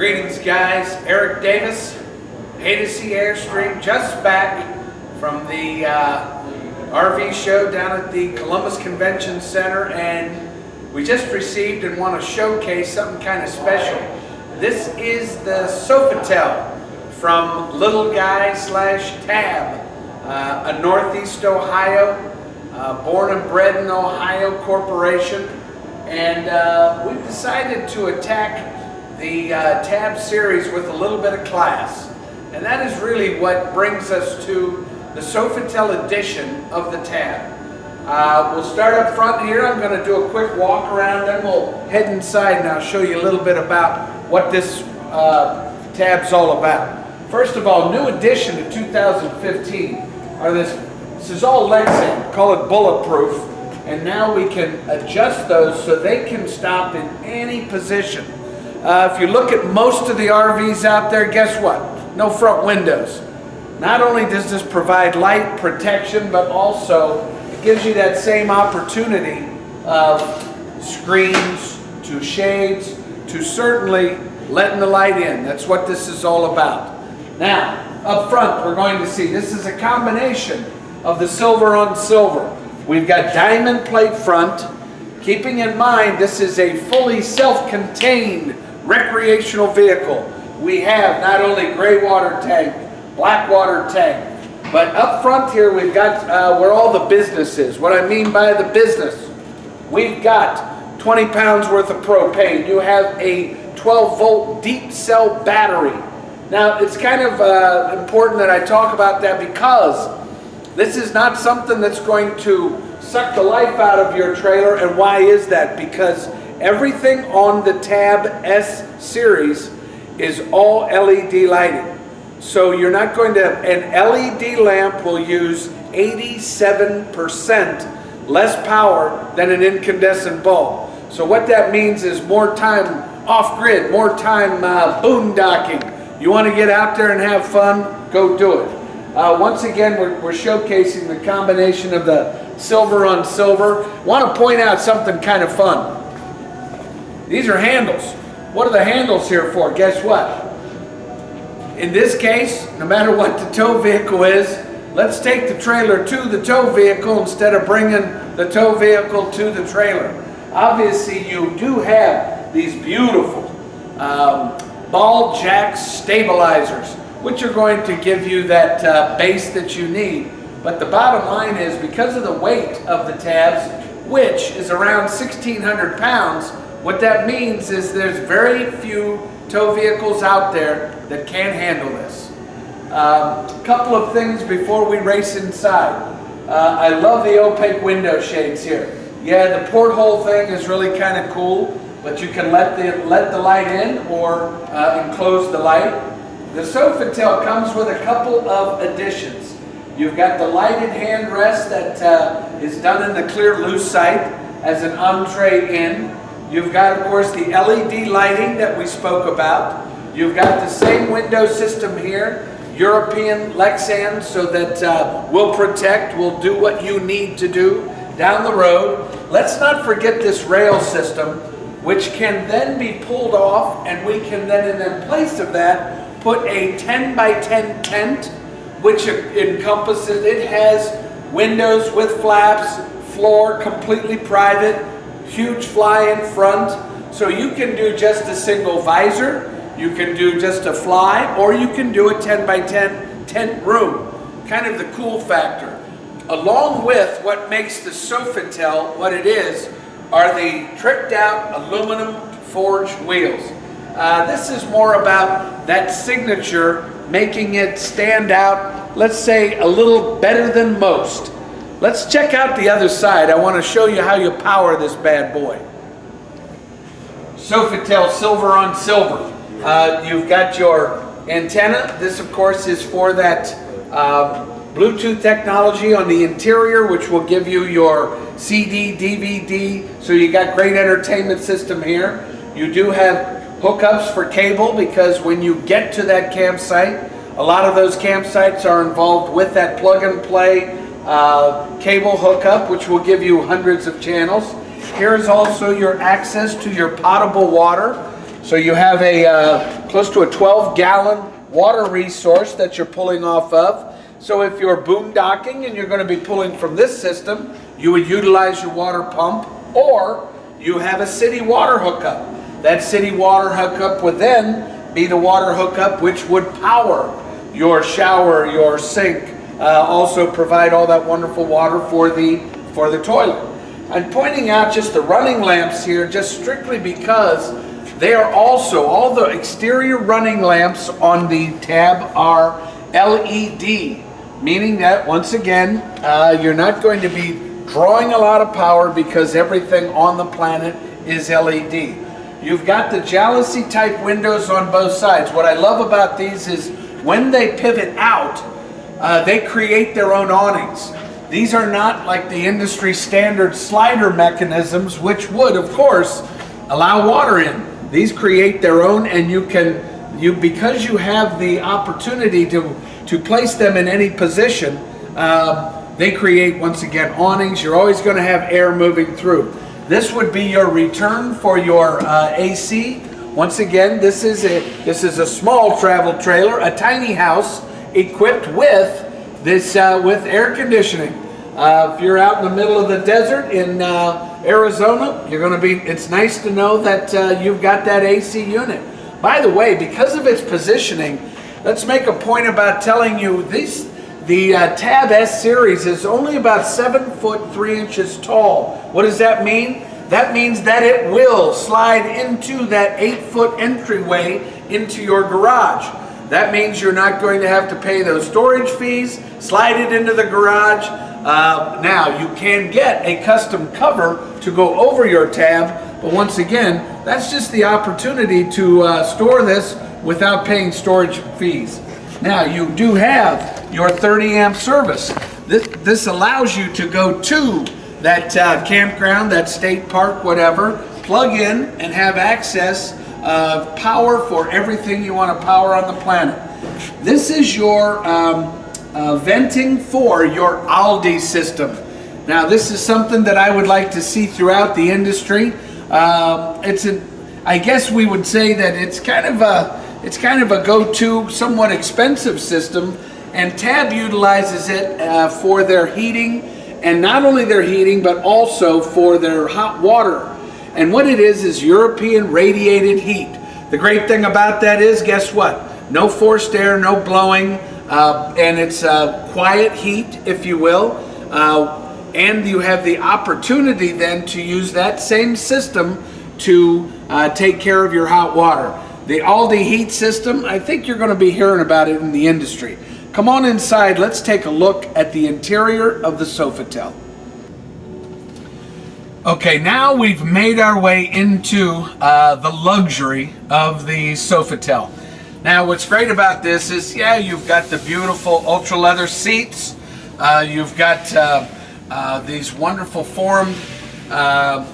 Greetings guys, Eric Davis, Haydocy Airstream, just back from the RV show down at the Columbus Convention Center, and we just received and want to showcase something kind of special. This is the Sofitel from Little Guy / Tab, a Northeast Ohio, born and bred in Ohio corporation, and we've decided to attack the Tab series with a little bit of class. And that is really what brings us to the Sofitel edition of the Tab. We'll start up front here. I'm going to do a quick walk around, then we'll head inside and I'll show you a little bit about what this Tab's all about. First of all, new addition to 2015 are this is all Lexan, call it bulletproof, and now we can adjust those so they can stop in any position. If you look at most of the RVs out there, guess what? No front windows. Not only does this provide light protection, but also it gives you that same opportunity of screens to shades to certainly letting the light in. That's what this is all about. Now, up front, we're going to see this is a combination of the silver on silver. We've got diamond plate front, keeping in mind this is a fully self-contained recreational vehicle. We have not only gray water tank, black water tank, but up front here we've got where all the business is. What I mean by the business, we've got 20 pounds worth of propane. You have a 12-volt deep cell battery. Now it's kind of important that I talk about that because this is not something that's going to suck the life out of your trailer. And why is that? Because everything on the Tab S series is all LED lighting. So you're not going to, an LED lamp will use 87% less power than an incandescent bulb. So what that means is more time off grid, more time boondocking. You want to get out there and have fun, go do it. Once again, we're showcasing the combination of the silver on silver. Want to point out something kind of fun. These are handles. What are the handles here for? Guess what? In this case, no matter what the tow vehicle is, let's take the trailer to the tow vehicle instead of bringing the tow vehicle to the trailer. Obviously, you do have these beautiful ball jack stabilizers, which are going to give you that base that you need. But the bottom line is, because of the weight of the Tabs, which is around 1,600 pounds, what that means is there's very few tow vehicles out there that can handle this. A couple of things before we race inside. I love the opaque window shades here. Yeah, the porthole thing is really kind of cool, but you can let the light in or enclose the light. The Sofitel comes with a couple of additions. You've got the lighted hand rest that is done in the clear lucite as an entree in. You've got, of course, the LED lighting that we spoke about. You've got the same window system here, European Lexan, so that will protect, will do what you need to do down the road. Let's not forget this rail system, which can then be pulled off, and we can then, in place of that, put a 10 by 10 tent, which encompasses, it has windows with flaps, floor completely private, huge fly in front, so you can do just a single visor, you can do just a fly, or you can do a 10 by 10 tent room. Kind of the cool factor. Along with what makes the Sofitel what it is are the tricked out aluminum forged wheels. This is more about that signature, making it stand out, let's say, a little better than most. Let's check out the other side. I want to show you how you power this bad boy. Sofitel silver on silver. You've got your antenna. This, of course, is for that Bluetooth technology on the interior, which will give you your CD, DVD. So you got great entertainment system here. You do have hookups for cable, because when you get to that campsite, a lot of those campsites are involved with that plug and play cable hookup, which will give you hundreds of channels. Here's also your access to your potable water. So you have a close to a 12-gallon water resource that you're pulling off of. So if you're boondocking and you're going to be pulling from this system, you would utilize your water pump, or you have a city water hookup. That city water hookup would then be the water hookup which would power your shower, your sink, also provide all that wonderful water for the toilet. I'm pointing out just the running lamps here just strictly because they are also, all the exterior running lamps on the Tab are LED, meaning that once again, you're not going to be drawing a lot of power because everything on the planet is LED. You've got the jalousie type windows on both sides. What I love about these is when they pivot out, they create their own awnings. These are not like the industry standard slider mechanisms, which would, of course, allow water in. These create their own, and because you have the opportunity to place them in any position, they create, once again, awnings. You're always going to have air moving through. This would be your return for your AC. Once again, this is a small travel trailer, a tiny house equipped with this with air conditioning. If you're out in the middle of the desert in Arizona, it's nice to know that you've got that AC unit. By the way, because of its positioning, let's make a point about telling you the Tab S series is only about 7 foot 3 inches tall. What does that mean? That means that it will slide into that 8-foot entryway into your garage. That means you're not going to have to pay those storage fees, slide it into the garage. Now, you can get a custom cover to go over your Tab, but once again, that's just the opportunity to store this without paying storage fees. Now, you do have your 30 amp service. This allows you to go to that campground, that state park, whatever, plug in and have access of power for everything you want to power on the planet. This is your venting for your Aldi system. Now, this is something that I would like to see throughout the industry. I guess we would say that it's kind of a go-to, somewhat expensive system, and Tab utilizes it for their heating, and not only their heating, but also for their hot water. And what it is European radiated heat. The great thing about that is, guess what? No forced air, no blowing, and it's quiet heat, if you will. And you have the opportunity then to use that same system to take care of your hot water. The Aldi heat system, I think you're going to be hearing about it in the industry. Come on inside, let's take a look at the interior of the Sofitel. Okay, now we've made our way into the luxury of the Sofitel. Now, what's great about this is, yeah, you've got the beautiful ultra leather seats. You've got these wonderful formed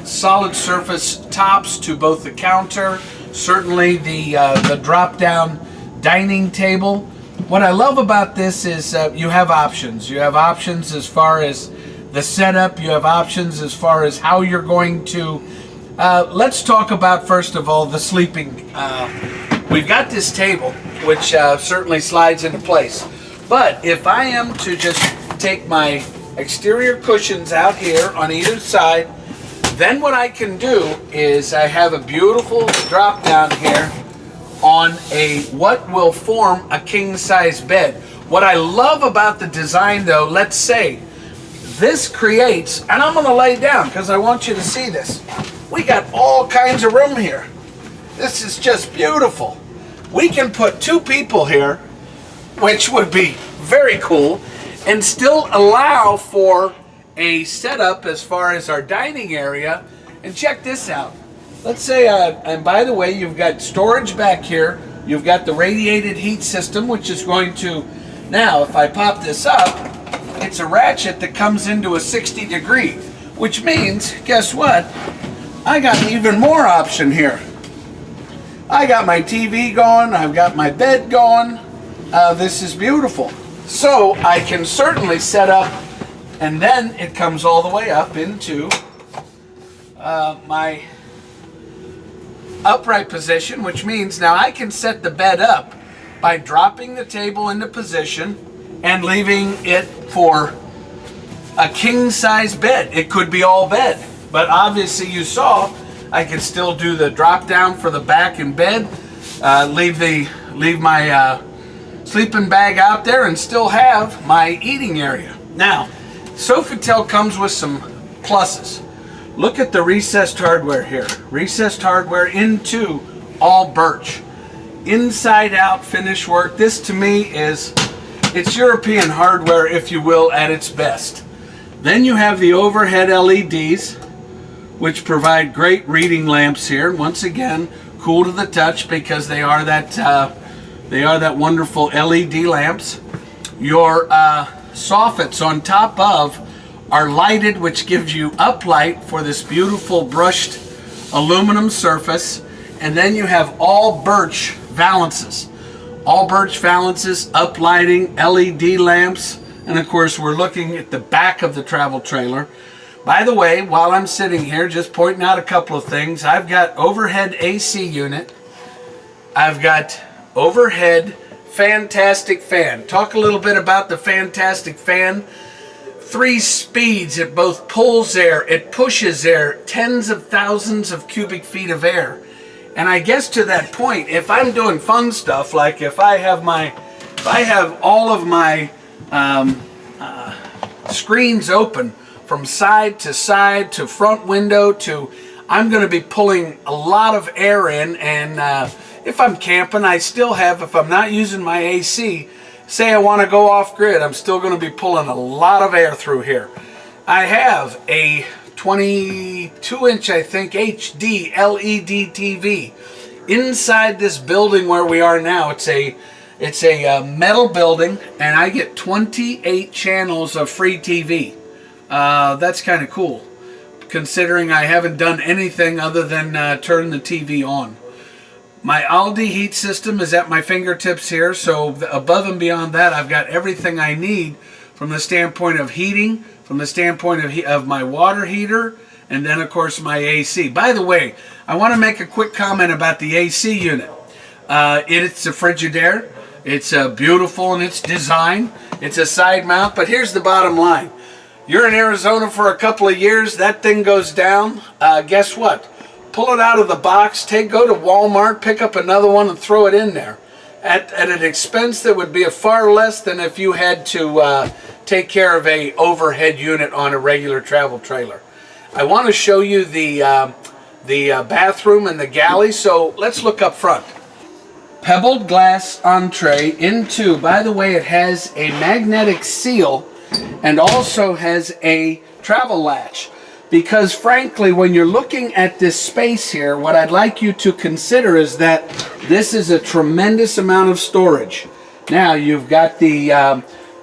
solid surface tops to both the counter, certainly the drop-down dining table. What I love about this is you have options. You have options as far as the setup. You have options as far as how you're going to. Let's talk about, first of all, the sleeping. We've got this table, which certainly slides into place. But if I am to just take my exterior cushions out here on either side, then what I can do is I have a beautiful drop down here on what will form a king-size bed. What I love about the design, though, let's say this creates, and I'm going to lay down because I want you to see this. We got all kinds of room here. This is just beautiful. We can put 2 people here, which would be very cool, and still allow for a setup as far as our dining area. And check this out. Let's say, and by the way, you've got storage back here. You've got the radiated heat system, which is going to, now if I pop this up, it's a ratchet that comes into a 60-degree, which means, guess what? I got even more option here. I got my TV going, I've got my bed going. This is beautiful. So I can certainly set up, and then it comes all the way up into my upright position, which means now I can set the bed up by dropping the table into position and leaving it for a king size bed. It could be all bed, but obviously you saw I can still do the drop down for the back and bed, leave my sleeping bag out there and still have my eating area. Now, Sofitel comes with some pluses. Look at the recessed hardware here. Recessed hardware into all birch. Inside out finish work. This to me is, it's European hardware, if you will, at its best. Then you have the overhead LEDs, which provide great reading lamps here. Once again, cool to the touch because they are that wonderful LED lamps. Your soffits on top of are lighted, which gives you uplight for this beautiful brushed aluminum surface. And then you have all birch valances. All birch valances, uplighting, LED lamps, and of course we're looking at the back of the travel trailer. By the way, while I'm sitting here, just pointing out a couple of things. I've got overhead AC unit. I've got overhead fantastic fan. Talk a little bit about the fantastic fan. 3 speeds. It both pulls air, it pushes air, tens of thousands of cubic feet of air. And I guess to that point, if I'm doing fun stuff, like if I have all of my screens open from side to front window to, I'm going to be pulling a lot of air in. And if I'm camping, I still have, if I'm not using my AC, say I want to go off grid, I'm still going to be pulling a lot of air through here. I have a 22-inch, I think, HD LED TV inside this building where we are now. It's a metal building, and I get 28 channels of free TV. That's kind of cool, considering I haven't done anything other than turn the TV on. My Aldi heat system is at my fingertips here, so above and beyond that, I've got everything I need from the standpoint of heating, from the standpoint of my water heater, and then of course my AC. By the way, I want to make a quick comment about the AC unit. It's a Frigidaire. It's beautiful in its design. It's a side mount, but here's the bottom line. You're in Arizona for a couple of years, that thing goes down. Guess what? Pull it out of the box, go to Walmart, pick up another one and throw it in there at an expense that would be far less than if you had to take care of a overhead unit on a regular travel trailer. I want to show you the bathroom and the galley, so let's look up front. Pebbled glass entree into, by the way, it has a magnetic seal and also has a travel latch. Because frankly, when you're looking at this space here, what I'd like you to consider is that this is a tremendous amount of storage. Now, you've got the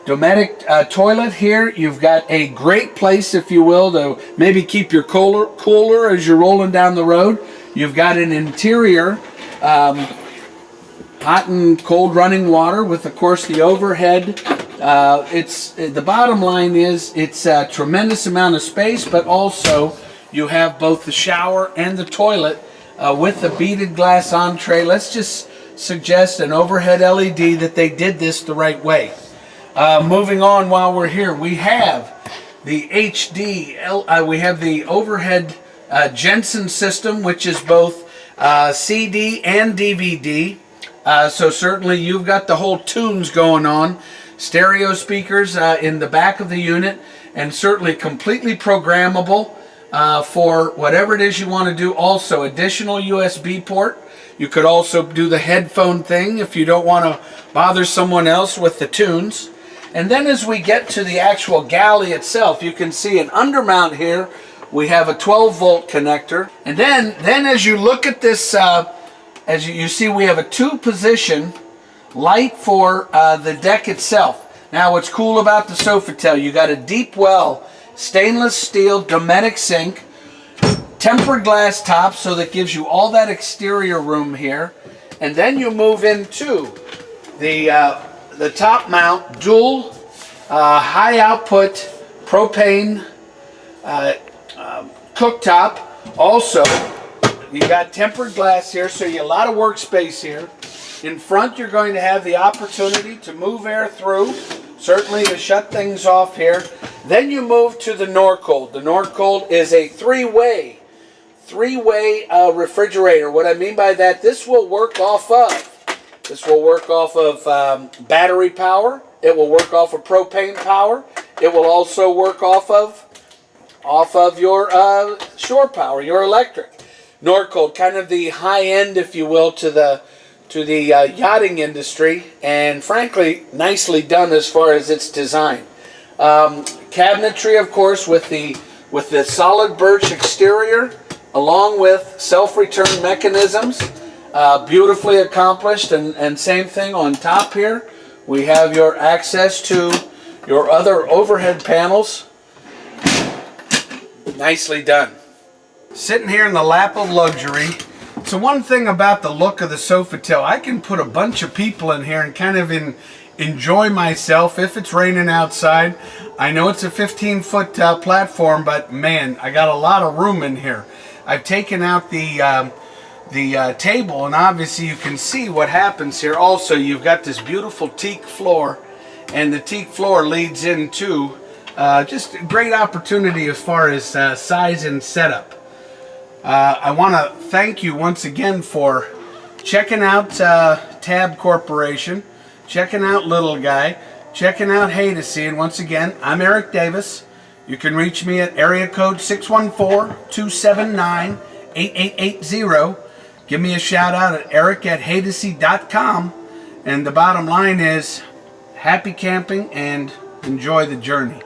Dometic toilet here. You've got a great place, if you will, to maybe keep your cooler as you're rolling down the road. You've got an interior hot and cold running water with, of course, the overhead. The bottom line is it's a tremendous amount of space, but also you have both the shower and the toilet with the beaded glass entree. Let's just suggest an overhead LED that they did this the right way. Moving on, while we're here, we have the we have the overhead Jensen system, which is both CD and DVD. So certainly you've got the whole tunes going on. Stereo speakers in the back of the unit, and certainly completely programmable for whatever it is you want to do. Also, additional USB port. You could also do the headphone thing if you don't want to bother someone else with the tunes. And then as we get to the actual galley itself, you can see an undermount here. We have a 12-volt connector. And then as you look at this, as you see, we have a 2-position light for the deck itself. Now, what's cool about the Sofitel, you got a deep well, stainless steel Dometic sink, tempered glass top, so that gives you all that exterior room here. And then you move into the top mount, dual high output propane cooktop. Also, You got tempered glass here, so you have a lot of workspace here. In front, you're going to have the opportunity to move air through, certainly to shut things off here. Then you move to the Norcold. The Norcold is a three-way refrigerator. What I mean by that, this will work off of battery power. It will work off of propane power. It will also work off of your shore power, your electric. Norcold, kind of the high end, if you will, to the yachting industry, and frankly, nicely done as far as its design. Cabinetry, of course, with the solid birch exterior, along with self-return mechanisms, beautifully accomplished. And same thing on top here. We have your access to your other overhead panels. Nicely done. Sitting here in the lap of luxury. So one thing about the look of the Sofitel, I can put a bunch of people in here and kind of enjoy myself if it's raining outside. I know it's a 15-foot platform, but man, I got a lot of room in here. I've taken out the table, and obviously you can see what happens here. Also, you've got this beautiful teak floor, and the teak floor leads into just a great opportunity as far as size and setup. I want to thank you once again for checking out Tab Corporation, checking out Little Guy, checking out Haydocy, and once again, I'm Eric Davis. You can reach me at area code 614-279-8880. Give me a shout out at eric@haydocy.com. And the bottom line is, happy camping and enjoy the journey.